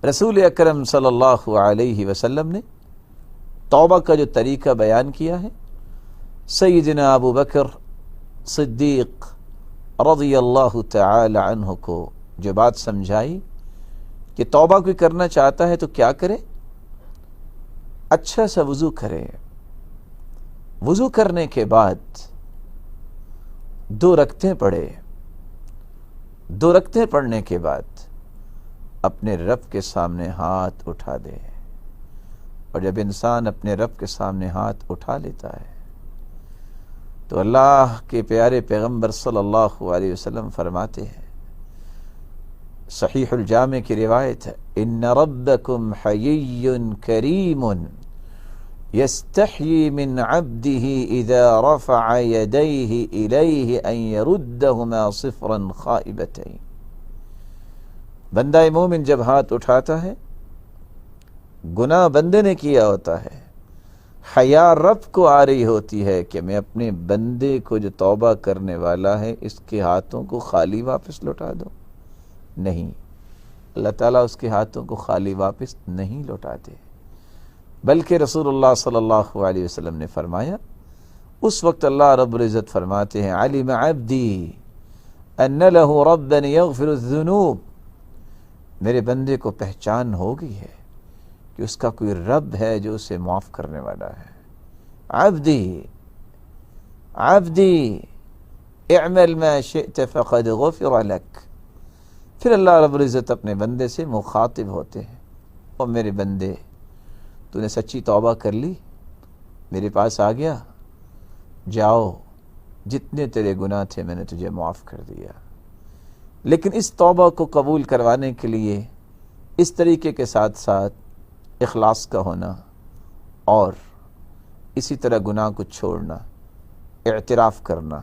رسول اکرم صلی اللہ علیہ وسلم نے توبہ کا جو طریقہ بیان کیا ہے، سیدنا ابو بکر صدیق رضی اللہ تعالی عنہ کو جو بات سمجھائی کہ توبہ کوئی کرنا چاہتا ہے تو کیا کرے، اچھا سا وضو کرے، وضو کرنے کے بعد 2 رکعتیں پڑھے، 2 رکعتیں پڑھنے کے بعد اپنے رب کے سامنے ہاتھ اٹھا دے۔ اور جب انسان اپنے رب کے سامنے ہاتھ اٹھا لیتا ہے تو اللہ کے پیارے پیغمبر صلی اللہ علیہ وسلم فرماتے ہیں، صحیح الجامع کی روایت ہے، ان ربکم حیی کریم یستحیی من عبده اذا رفع یدیہ الیہ ان یردہما صفرا خائبتین۔ بندہ مومن جب ہاتھ اٹھاتا ہے، گناہ بندے نے کیا ہوتا ہے، حیا رب کو آ رہی ہوتی ہے کہ میں اپنے بندے کو جو توبہ کرنے والا ہے اس کے ہاتھوں کو خالی واپس لوٹا دوں۔ نہیں، اللہ تعالیٰ اس کے ہاتھوں کو خالی واپس نہیں لوٹاتے، بلکہ رسول اللہ صلی اللہ علیہ وسلم نے فرمایا، اس وقت اللہ رب العزت فرماتے ہیں، علم عبدی ان لہ ربا یغفر الذنوب، میرے بندے کو پہچان ہو گئی ہے کہ اس کا کوئی رب ہے جو اسے معاف کرنے والا ہے۔ عبدی عبدی اعمل ما شئت فقد غفر لک۔ پھر اللہ رب العزت اپنے بندے سے مخاطب ہوتے ہیں، اور میرے بندے تو نے سچی توبہ کر لی، میرے پاس آ گیا، جاؤ جتنے تیرے گناہ تھے میں نے تجھے معاف کر دیا۔ لیکن اس توبہ کو قبول کروانے کے لیے اس طریقے کے ساتھ ساتھ اخلاص کا ہونا، اور اسی طرح گناہ کو چھوڑنا، اعتراف کرنا،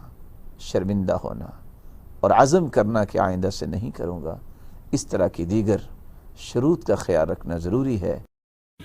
شرمندہ ہونا، اور عزم کرنا کہ آئندہ سے نہیں کروں گا، اس طرح کی دیگر شروط کا خیال رکھنا ضروری ہے۔